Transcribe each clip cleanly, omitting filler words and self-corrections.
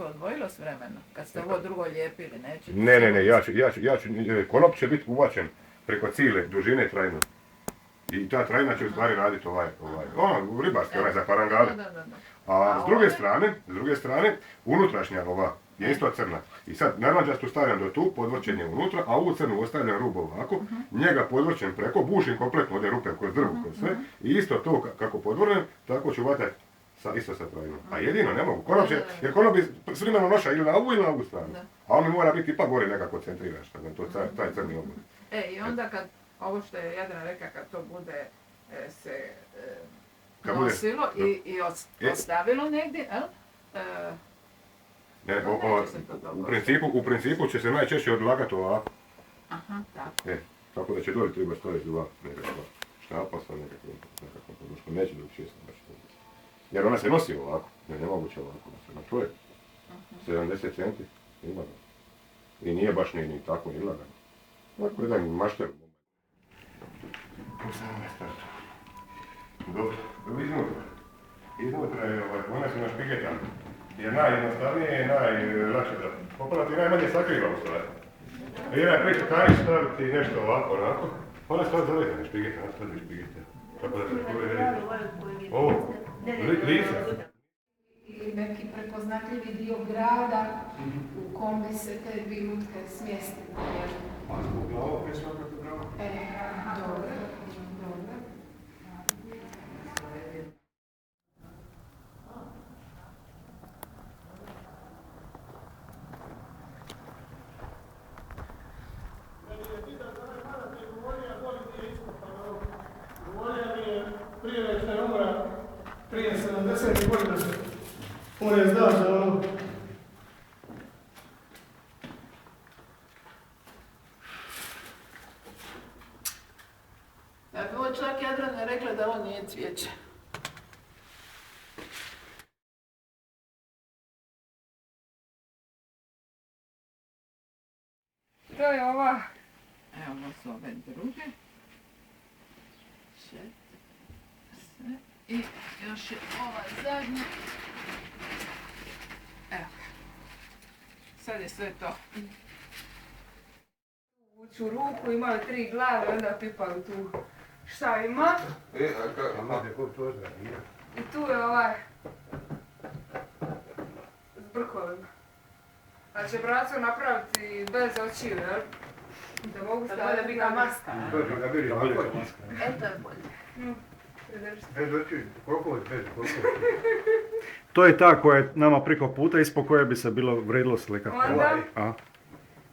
Odvojilo s vremena, kad ste ovo drugo lijepili, neće? Ne, konop će biti uvačen preko cijele dužine trajno. I ta trajna će u stvari raditi ono, ribarski, za parangale. A s druge strane, unutrašnja ova je isto crna. I sad, narvanđastu stavljam do tu, podvrćen je unutra, a ovu crnu ostavljam rub ovako, njega podvrćem preko, bušim kompletno ode rupe kroz drvu, kroz sve, i isto to kako podvrnem, tako ću vatati isto sa trajnom. A jedino ne mogu, konop će, jer konop bi s vremenom noša ili na ovu ili na ovu stranu. A on mi mora biti ipak gore nekako centriran, što je to taj crni oblik. I onda kad, ovo što je Jadran reka, kad to bude se nosilo i ostavilo negdje, u principu će se najčešće odlagati ovako. Aha, tako. Tako da će dolje treba staviti ovako nekakva štapa sa nekakvom podnoškom, neće doći često baš to. Jer ona se nosi ovako, nemoguće ovako. To je 70 centi, ima ga. I nije baš ni tako, ni lagano. Ovako jedan mašter. Dobro, iznutra je ona se na špigetan. Je najjednostavnije i najlakše da popalati i najmanje sakriva u stvari. I jedan preko kaniš staviti nešto ovako, onako, ona stvar zaleta na špigetan, ona staviti špigetan. Tako da se skoro vidi. Ovo, lice. Ili neki prepoznatljivi dio grada u kom bi se te dvije lutke smjestile. A zbog glava je svakako bravo. Dobro. Prije nego što je umra, prije 70 godina, on je znao za ono. Ovo čak Jadrana je rekla da ovo nije cvijeće. To je ova. Evo, ovo su ove druge. I još je ova zadnja. Evo. Sad je sve to. Uću ruku, imaju 3 glave, onda pipaju tu. Šta ima? I tu je ovaj. S brkovima. Znači, braco napraviti bez očiju, jel? Da mogu staviti. Da bude bika maska. To je maska. Eto je bolje. Bez očiju, koliko? To je ta koja je nama preko puta, ispod koje bi se bilo vredilo slikati. Onda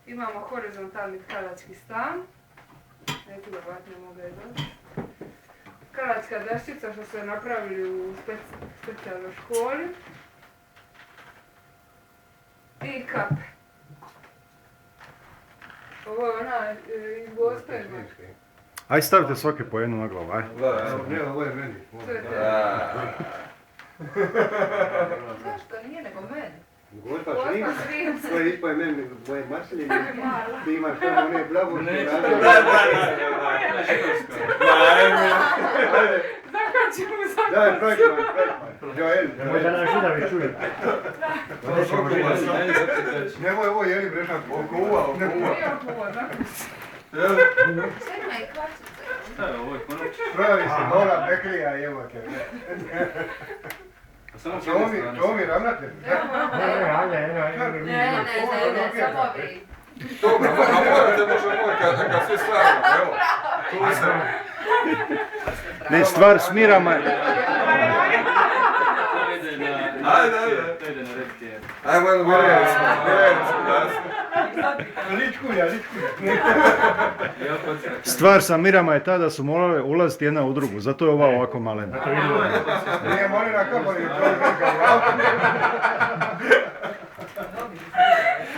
imamo horizontalni tkalački stan. Neku da ne mogu je doći. Tkalačka daščica što su napravili u specijalnoj školi. I kape. Ovo je ona iz Gostojima. Aj stavite svaki po jednu na glavu, aj. Ne, ovo je meni. To je te. Zašto? Nije nego meni. Gospa Šrimca. To je ispoj meni, moje mašljenje. Ti imaš tamo one blagošće rade. Zakačimo za Daj, projektman. Joel. Možda nam židavi čuju. Nemoj ovo jeli brešan. Okuva. Sve i kvačice. Šta je ovo? Pravi se, mola peklija i evo te. To mi ravnatelj. Ne, samo vi. Dobro, a morate možda moj kad svi stavimo, evo. Tu se. Ne, stvar s mirama. Ajde. Ajmo, vjerujem smo. Ličkulja. Stvar sa mirama je ta da su morale ulaziti jedna u drugu, zato je ova ovako malena. Nije moli na kapali, to je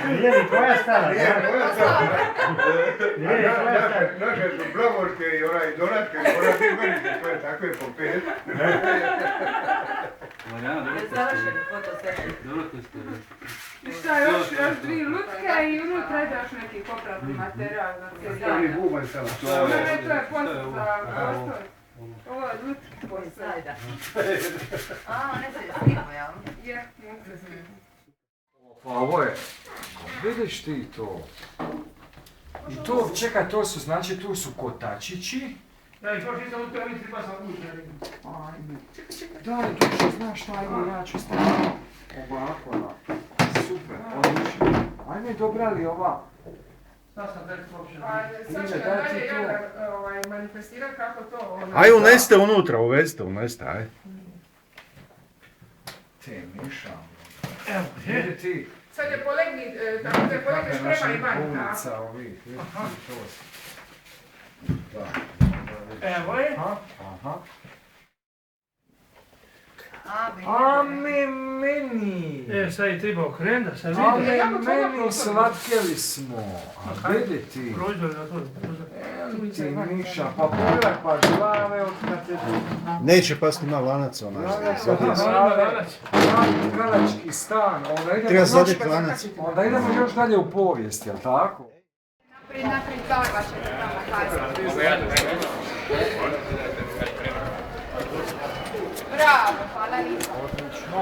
Nije ni tvoja stara. Naše su blavorke i onaj donatke, ona ti velike, to je takve po 5. Završeno fotosesiju. I šta još 2 lutke i unutra je još neki popratni materijal. Stavni bubanj samo. Ne, to je posto za prostor. Ovo je lutki posto. A, ne se snimo, jel? Je, mogu se snimati. Pa ovo je, vidiš ti to. I to, čekaj, to su, znači tu su kotačići. Da, i prošli sam uspio, vi treba sam uđe. Ajme. Daj, tu što znaš šta, ajme, ja ću staviti ovako, super, odlično. Ajme, dobra li ova? Šta sam tek prošli? Sad će nam dalje Jadran manifestirati kako to... Aj, unesite unutra, unesite, aj. Te Miša. Evo, Vidi ti. Sad je polegni, tako da je polegni šprema i banj, tako. Ulica ovih, vidi ti to. Da. evo je. Aha. Meni. Sad je treba okrenuti da se vidi. Meni, slatkeli smo. A vidi ti. Prođe na to. Ti Miša, pa pogledaj pa glave od te... Neće pasti na lanac onaj. Kalački stan. Treba zadeti lanac. Onda idemo još dalje u povijest, jel tako? Naprijed torba ćete tamo kazati. Bravo, hvala lijepo. Odlično.